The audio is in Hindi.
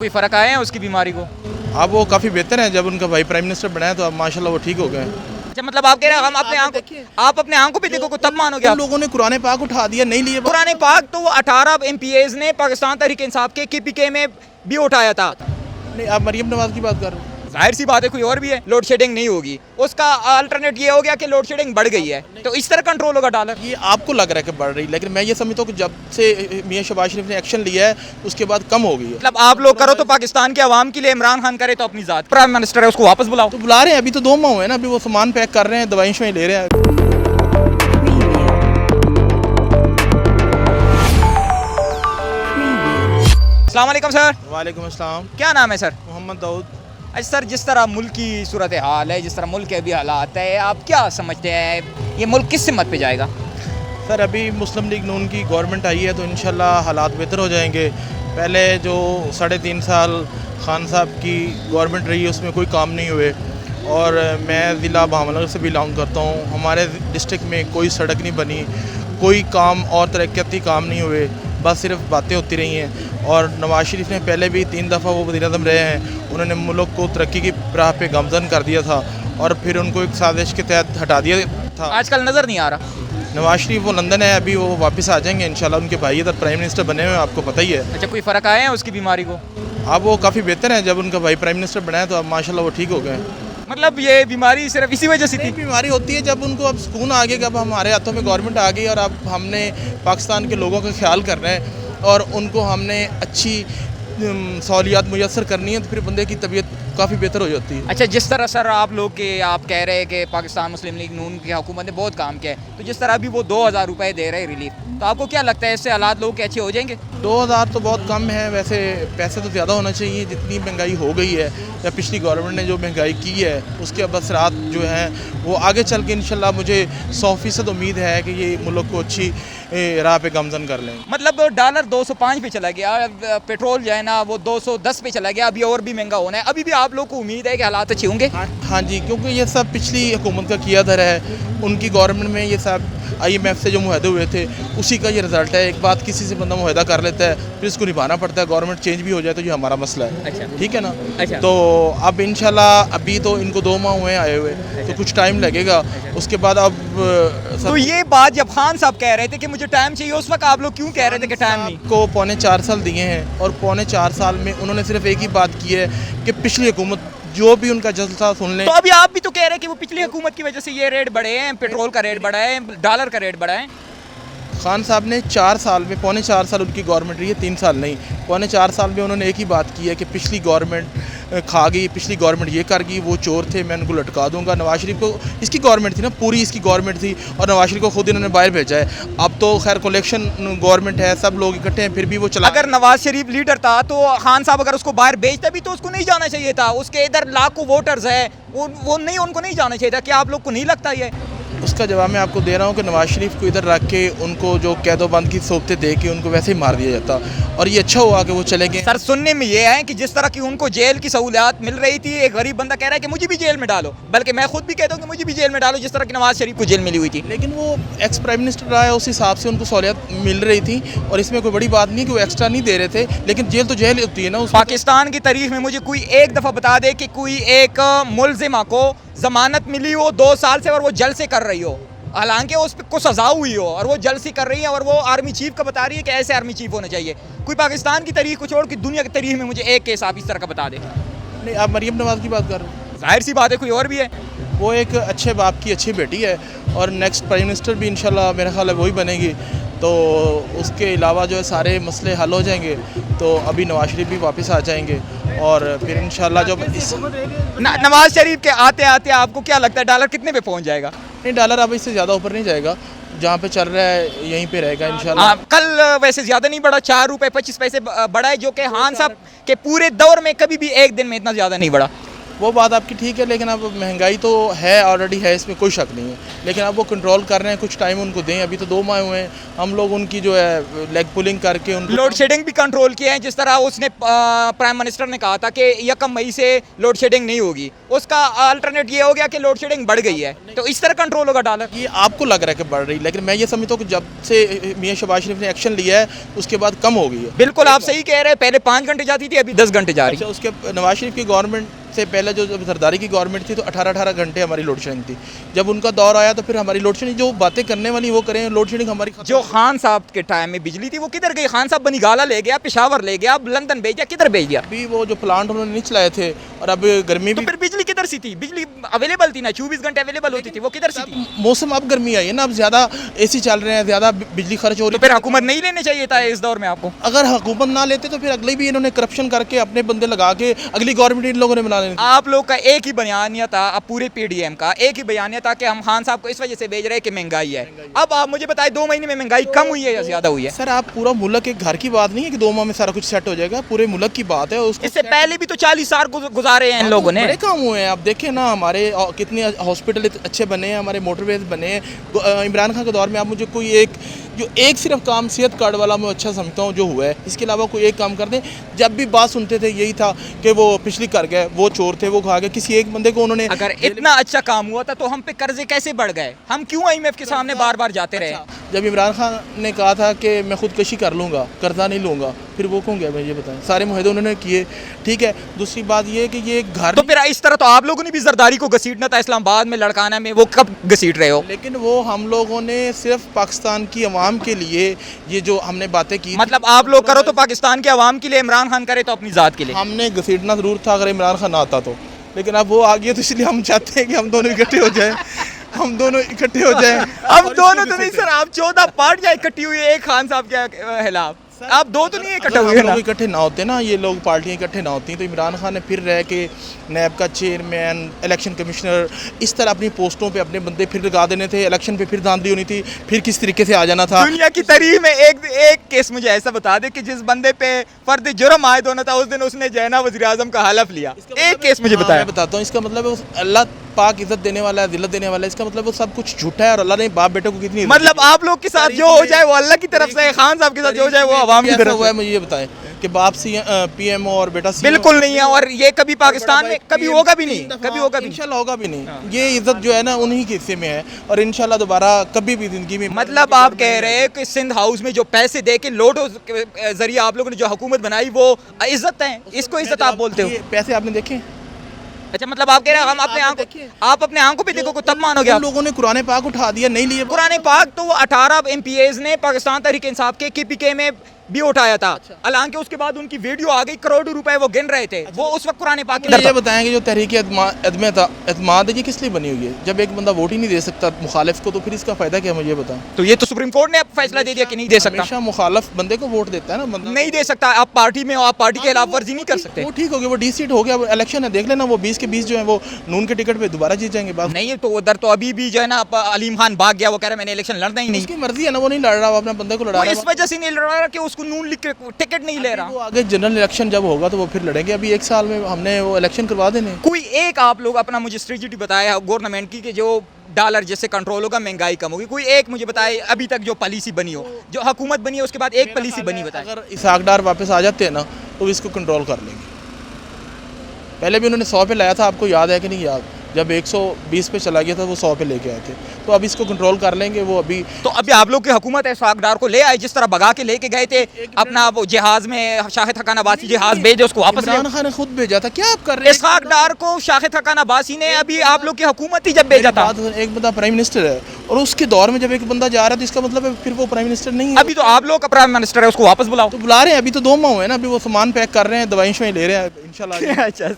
कोई फ़र्क आया है उसकी बीमारी को? अब वो काफ़ी बेहतर है। जब उनका भाई प्राइम मिनिस्टर बनाया तो अब माशाल्लाह वो ठीक हो गए। अच्छा, मतलब आप कह रहे हैं हम अपने आप अपने आंखों पे देखो तब मानोगे उन आप? लोगों ने कुरान पाक उठा दिया, नहीं लिए। कुरान पाक तो वो 18 MPAs ने पाकिस्तान तहरीक इंसाफ के KPK में भी उठाया था। नहीं, आप मरियम नवाज की बात कर रहे हो। जाहिर सी बात है कोई और भी है। लोड शेडिंग नहीं होगी, उसका अल्टरनेट ये हो गया कि लोड शेडिंग बढ़ गई है, तो इस तरह कंट्रोल होगा डॉलर। ये आपको लग रहा है कि बढ़ रही, लेकिन मैं ये समझता हूँ कि जब से मियां शहबाज शरीफ ने एक्शन लिया है उसके बाद कम हो गई है। मतलब आप लोग करो तो पाकिस्तान के अवाम के लिए, इमरान खान करे तो अपनी जात। प्राइम मिनिस्टर है उसको वापस बुलाओ। तो बुला रहे हैं, अभी तो 2 माह हुए हैं ना, अभी वो सामान पैक कर रहे हैं, दवाई शवाई ले रहे हैं। अस्सलाम वालेकुम सर। वालेकुम अस्सलाम। क्या नाम है सर? मोहम्मद दाऊद। अच्छा सर, जिस तरह मुल्क की सूरत हाल है, जिस तरह मुल्क के अभी हालात है, आप क्या समझते हैं ये मुल्क किस सिमत पे जाएगा? सर अभी मुस्लिम लीग नून की गवर्नमेंट आई है तो इंशाल्लाह हालात बेहतर हो जाएंगे। पहले जो 3.5 साल खान साहब की गवर्नमेंट रही है उसमें कोई काम नहीं हुए, और मैं ज़िला भावनगर से बिलोंग करता हूँ। हमारे डिस्ट्रिक्ट में कोई सड़क नहीं बनी, कोई काम और तरक्याती काम नहीं हुए, बस सिर्फ बातें होती रही हैं। और नवाज शरीफ ने पहले भी 3 दफ़ा वो वज़ीर-ए-आज़म रहे हैं, उन्होंने मुल्क को तरक्की की राह पे गामज़न कर दिया था और फिर उनको एक साजिश के तहत हटा दिया था। आजकल नज़र नहीं आ रहा। नवाज शरीफ वो लंदन है, अभी वो वापस आ जाएंगे इंशाल्लाह। उनके भाई इधर प्राइम मिनिस्टर बने हुए हैं, आपको पता ही है। अच्छा, कोई फ़र्क आया है उसकी बीमारी को? अब वो काफ़ी बेहतर है। जब उनका भाई प्राइम मिनिस्टर बनाया तो अब माशाल्लाह वो ठीक हो गए। मतलब ये बीमारी सिर्फ इसी वजह से थी? बीमारी होती है जब उनको अब सुकून आ गया कि अब हमारे हाथों में गवर्नमेंट आ गई और अब हमने पाकिस्तान के लोगों का ख्याल करना है और उनको हमने अच्छी सहूलियात मुयस्सर करनी है, तो फिर बंदे की तबीयत काफ़ी बेहतर हो जाती है। अच्छा, जिस तरह सर आप लोग के आप कह रहे हैं कि पाकिस्तान मुस्लिम लीग नून की हुकूमत ने बहुत काम किया है, तो जिस तरह अभी वो 2000 रुपये दे रहे हैं रिलीफ, तो आपको क्या लगता है इससे हालात लोगों के अच्छे हो जाएंगे? 2000 तो बहुत कम है, वैसे पैसे तो ज़्यादा होना चाहिए। जितनी महंगाई हो गई है या पिछली गवर्नमेंट ने जो महंगाई की है उसके अब असरात जो हैं वो आगे चल के इंशाल्लाह मुझे 100% उम्मीद है कि ये मुल्क को अच्छी राह पे गामज़न कर लें। मतलब डॉलर 205 पे चला गया, पेट्रोल जो है ना वो 210 पे चला गया, अभी और भी महंगा होना है। अभी भी आप लोग को उम्मीद है कि हालात अच्छे होंगे? हाँ जी, क्योंकि ये सब पिछली हुकूमत का किया धरा है। उनकी गवर्नमेंट में ये सब IMF से जो मुआहदे हुए थे उसी का ये रिजल्ट है। एक बात किसी से बंदा मुआहदा कर लेता है फिर इसको निभाना पड़ता है। गवर्नमेंट चेंज भी हो जाए तो ये हमारा मसला है। अच्छा, ठीक है ना? अच्छा। तो अब इंशाल्लाह अभी तो इनको 2 माह हुए आए हुए, तो कुछ टाइम लगेगा। उसके बाद अब तो ये बात जब खान साहब कह रहे थे कि मुझे टाइम चाहिए, उस वक्त आप लोग क्यों कह रहे थे कि टाइम नहीं? को 4.25 साल दिए हैं और 4.25 साल में उन्होंने सिर्फ एक ही बात की है कि पिछली हुकूमत जो भी उनका जलसा सुन लें। तो अभी आप भी तो कह रहे हैं कि वो पिछली हुकूमत की वजह से ये रेट बढ़े हैं, पेट्रोल का रेट बढ़ा है, डॉलर का रेट बढ़ा है। खान साहब ने 4 साल में 4.25 साल उनकी गवर्नमेंट रही है, 3 साल नहीं। 4.25 साल में उन्होंने एक ही बात की है कि पिछली गवर्नमेंट खा गई, पिछली गवर्नमेंट ये कर गई, वो चोर थे, मैं उनको लटका दूंगा। नवाज शरीफ को इसकी गवर्नमेंट थी ना, पूरी इसकी गवर्नमेंट थी और नवाज शरीफ को खुद इन्होंने बाहर भेजा है। अब तो खैर कलेक्शन गवर्नमेंट है, सब लोग इकट्ठे हैं, फिर भी वो चला। अगर नवाज शरीफ लीडर था तो खान साहब अगर उसको बाहर भेजता भी तो उसको नहीं जाना चाहिए था। उसके इधर लाखों वोटर्स है, वो नहीं, उनको नहीं जाना चाहिए था। क्या आप लोग को नहीं लगता ये? उसका जवाब मैं आपको दे रहा हूँ कि नवाज शरीफ को इधर रख के उनको जो कैदोबंद की सोबतें दे के उनको वैसे ही मार दिया जाता, और ये अच्छा हुआ कि वो चले गए। सर सुनने में ये है कि जिस तरह की उनको जेल की सहूलियात मिल रही थी, एक गरीब बंदा कह रहा है कि मुझे भी जेल में डालो, बल्कि मैं खुद भी कहता हूँ कि मुझे भी जेल में डालो जिस तरह की नवाज शरीफ को जेल मिली हुई थी। लेकिन वो एक्स प्राइम मिनिस्टर रहा है, उस हिसाब से उनको सहूलियत मिल रही थी और इसमें कोई बड़ी बात नहीं कि वो एक्स्ट्रा नहीं दे रहे थे। लेकिन जेल तो जेल होती है ना। पाकिस्तान की तारीख में मुझे कोई एक दफ़ा बता दे कि कोई एक मुलजिमा को जमानत मिली हो 2 साल से और वो जल से कर रही हो, हालांकि उस पर कुछ सजा हुई हो और वो जल से कर रही है, और वो आर्मी चीफ का बता रही है कि ऐसे आर्मी चीफ होना चाहिए। कोई पाकिस्तान की तारीख को छोड़ के दुनिया की तारीख में मुझे एक केस आप इस तरह का बता दे। नहीं, आप मरियम नवाज की बात कर रहे हो। जाहिर सी बात है कोई और भी है। वो एक अच्छे बाप की अच्छी बेटी है और नेक्स्ट प्राइम मिनिस्टर भी इंशाल्लाह मेरा ख्याल है वही बनेगी। तो उसके अलावा जो है सारे मसले हल हो जाएंगे, तो अभी नवाज शरीफ भी वापस आ जाएंगे और फिर इंशाल्लाह जब नवाज शरीफ के आते आते आपको क्या लगता है डॉलर कितने पे पहुंच जाएगा? नहीं, डॉलर अब इससे ज़्यादा ऊपर नहीं जाएगा, जहाँ पे चल रहा है यहीं पे रहेगा इंशाल्लाह। कल वैसे ज़्यादा नहीं बढ़ा, 4 रुपये 25 पैसे बढ़ा है, जो कि खान साहब के पूरे दौर में कभी भी एक दिन में इतना ज़्यादा नहीं बढ़ा। वो बात आपकी ठीक है, लेकिन अब महंगाई तो है, ऑलरेडी है, इसमें कोई शक नहीं है, लेकिन अब वो कंट्रोल कर रहे हैं, कुछ टाइम उनको दें। अभी तो 2 माह हुए हैं, हम लोग उनकी जो है लेग पुलिंग करके उनको लोड शेडिंग भी कंट्रोल किए हैं, जिस तरह उसने प्राइम मिनिस्टर ने कहा था कि 1 मई से लोड शेडिंग नहीं होगी, उसका अल्टरनेट ये हो गया कि लोड शेडिंग बढ़ गई है। तो इस तरह कंट्रोल होगा डॉलर? ये आपको लग रहा है कि बढ़ रही, लेकिन मैं ये समझता हूँ कि जब से मियां शहबाज शरीफ ने एक्शन लिया है उसके बाद कम हो गई है। बिल्कुल आप सही कह रहे हैं, पहले 5 घंटे जाती थी, अभी 10 घंटे जा रही है। अच्छा, उसके नवाज शरीफ की गवर्नमेंट से पहले जो जरदारी की गवर्नमेंट थी तो 18-18 घंटे हमारी लोड शेडिंग थी। जब उनका दौर आया तो फिर हमारी लोड शेडिंग, जो बातें करने वाली वो करें, लोड शेडिंग हमारी जो खान साहब के टाइम में बिजली थी वो किधर गई? खान साहब बनीगाला ले गया, पेशावर ले गया, लंदन भेज दिया, किधर भेज दिया? अभी वो जो प्लांट उन्होंने नहीं चलाए थे, और अब गर्मी तो भी फिर बिजली किधर सी थी? बिजली अवेलेबल थी ना, 24 घंटे अवेलेबल होती थी, वो किधर सी थी? मौसम, अब गर्मी आई है ना, अब ज़्यादा एसी चल रहे हैं, ज़्यादा बिजली खर्च हो तो रही फिर हुकूमत नहीं लेने चाहिए था इस दौर में आपको? अगर हुकूमत ना लेते तो फिर अगले भी इन्होंने करप्शन करके अपने बंदे लगा के अगली गवर्नमेंट इन लोगों ने बना लेनी थी। आप लोग का एक ही बयानिया था, अब पूरे पीडीएम का एक ही बयानिया था कि हम खान साहब को इस वजह से भेज रहे हैं कि महंगाई है। अब आप मुझे बताएं 2 महीने में महंगाई कम हुई है या ज्यादा हुई है? सर, आप पूरा मुल्क के घर की बात नहीं है कि 2 माह में सारा कुछ सेट हो जाएगा, पूरे मुल्क की बात है। उसको इससे पहले भी तो 40 साल गुजारे हैं इन लोगों ने। बड़े काम हुए हैं, आप देखें ना, हमारे कितने हॉस्पिटल अच्छे बने हैं, हमारे मोटरवेज बने हैं। इमरान खान के दौर में आप मुझे कोई एक सिर्फ काम सेहत कार्ड वाला मैं अच्छा समझता हूँ जो हुआ है, इसके अलावा कोई एक काम कर दें। जब भी बात सुनते थे यही था कि वो पिछली कर गए, वो चोर थे, वो खा गए, किसी एक बंदे को उन्होंने। अगर इतना अच्छा काम हुआ था तो हम पे कर्जे कैसे बढ़ गए? हम क्यों आईएमएफ के सामने बार बार जाते रहे? जब इमरान खान ने कहा था कि मैं खुदकशी कर लूँगा, कर्जा नहीं लूँगा, फिर वो कौन गया? मुझे बताएं, सारे मुहिदे उन्होंने किए, ठीक है। दूसरी बात ये है कि ये घर, तो फिर इस तरह तो आप लोगों ने भी जरदारी को घसीटना था इस्लामाबाद में, लड़काना में, वो कब घसीट रहे हो? लेकिन वो हम लोगों ने सिर्फ पाकिस्तान की आवाम के लिए ये जो हमने बातें की, मतलब आप लोग करो तो पाकिस्तान के अवाम के लिए, इमरान खान करे तो अपनी जात के लिए। हमने घसीटना ज़रूर था अगर इमरान खान आता तो, लेकिन अब वो आ गया तो इसलिए हम चाहते हैं कि हम दोनों इकट्ठे हो जाएं, हम दोनों इकट्ठे हो जाएं। अब दोनों तो नहीं सर, आप 14 पार्टियां इकट्ठी हुई है एक खान साहब के खिलाफ, आप दो तो नहीं इकट्ठे हुए ना? इकट्ठे ना होते ना, ये लोग पार्टियां इकट्ठे ना होती तो इमरान खान ने फिर रह के नैब का चेयरमैन, इलेक्शन कमिश्नर, इस तरह अपनी पोस्टों पे अपने बंदे फिर लगा देने थे, इलेक्शन पे फिर धांधली होनी थी, फिर किस तरीके से आ जाना था। दुनिया की तारीख में एक केस मुझे ऐसा बता दे कि जिस बंदे पे फर्द जुर्म आयद होना था उस दिन उसने जैना वज़ीर आज़म का हलफ लिया। एक केस मुझे बताया। मैं बताता हूँ, इसका मतलब है अल्लाह पाक इज्जत देने वाला है, दिल्लत देने वाला है, इसका मतलब वो सब कुछ झूठा है और अल्लाह ने बाप बेटे को कितनी, मतलब आप लोग के साथ जो हो जाए वो अल्लाह की तरफ से है, खान साहब के साथ जो हो जाए वो अवाम की तरफ है। मुझे ये बताएं कि बाप पीएमओ और बेटा बिल्कुल नहीं है, और ये कभी पाकिस्तान में कभी होगा भी नहीं, कभी होगा भी इंशाल्लाह होगा भी नहीं। ये इज्जत जो है ना उन्हीं के हिस्से में है और इंशाल्लाह दोबारा कभी भी जिंदगी में। मतलब आप कह रहे हैं कि सिंध हाउस में जो पैसे दे के लोड जरिए आप लोगों ने जो हुकूमत बनाई वो इज्जत है, इसको इज्जत आप बोलते हो? पैसे आपने देखे? अच्छा, मतलब आप कह रहे हैं हम अपने आप अपने आंखों पे देखो तब मानोगे? आप लोगों ने कुरान पाक उठा दिया, नहीं लिए कुरान पाक तो 18 एमपीएज ने पाकिस्तान तहरीक इंसाफ के केपीके में भी उठाया था। हालांकि उसके बाद उनकी वीडियो आ गई, करोड़ों रुपए वो गिन रहे थे, वो उस वक्त कुरान पाक ये बताएंगे जो तहरीक एतमाद है ये किस लिए बनी हुई है? जब एक बंदा वोट ही नहीं दे सकता मुखालिफ को तो फिर इसका फायदा क्या? मुझे बताएं। तो ये तो सुप्रीम कोर्ट ने फैसला दे दिया कि नहीं दे सकता। हमेशा मुखालिफ बंदे को वोट देता है ना बंदा, नहीं दे सकता। आप पार्टी में हो, आप पार्टी के खिलाफ वर्जी नहीं कर सकते। वो ठीक हो गया, वो डी सीट हो गया, इलेक्शन है, देख लेना वो 20 के 20 जो है वो नून के टिकट पे दोबारा जीत जाएंगे। बात नहीं तो उधर तो अभी भी जो है ना अलीम खान भाग गया, वो कह रहा है मैंने इलेक्शन लड़ना ही नहीं। उसकी मर्जी है ना, वो नहीं लड़ रहा, वो अपने बंदे को लड़ा रहा है। इस वजह से नहीं लड़ रहा कि उसको नून लिख के टिकट नहीं ले रहा। वो आगे जनरल इलेक्शन जब होगा तो वो फिर लड़ेंगे। अभी 1 साल में हमने वो इलेक्शन करवा देने। कोई एक आप लोग अपना मुझे स्ट्रेटजी बताया गवर्नमेंट की कि जो डॉलर जैसे कंट्रोल होगा, महंगाई कम होगी, कोई एक मुझे बताए अभी तक जो पॉलिसी बनी हो, जो हुकूमत बनी है उसके बाद एक पॉलिसी बनी बताए। अगर इसहाक डार वापस आ जाते हैं ना तो इसको कंट्रोल कर लेंगे। पहले भी उन्होंने 100 पे लाया था, आपको याद है कि नहीं याद? जब 120 पे चला गया था वो 100 पे लेके आए थे, तो अब इसको कंट्रोल कर लेंगे। वो अभी तो अभी आप लोग की हुकूमत है सागदार को ले आए, जिस तरह भगा के लेके गए थे अपना वो जहाज में, शाहिद हकान अब्बासी जहाज भेजे उसको वापस। इमरान खान ने खुद भेजा था। क्या आप कर रहे हैं? सागदार को शाहिद हकान अब्बासी ने अभी आप लोग की हुकूमत ही जब भेजा था। एक बंदा प्राइम मिनिस्टर है और उसके दौर में जब एक बंदा जा रहा है तो इसका मतलब है फिर वो प्राइम मिनिस्टर नहीं है। अभी तो आप लोग का प्राइम मिनिस्टर है, उसको वापस बुलाओ। तो बुला रहे हैं, अभी तो 2 माह हुए हैं ना, अभी वो सामान पैक कर रहे हैं, दवाई ले रहे हैं इंशाल्लाह। अच्छा।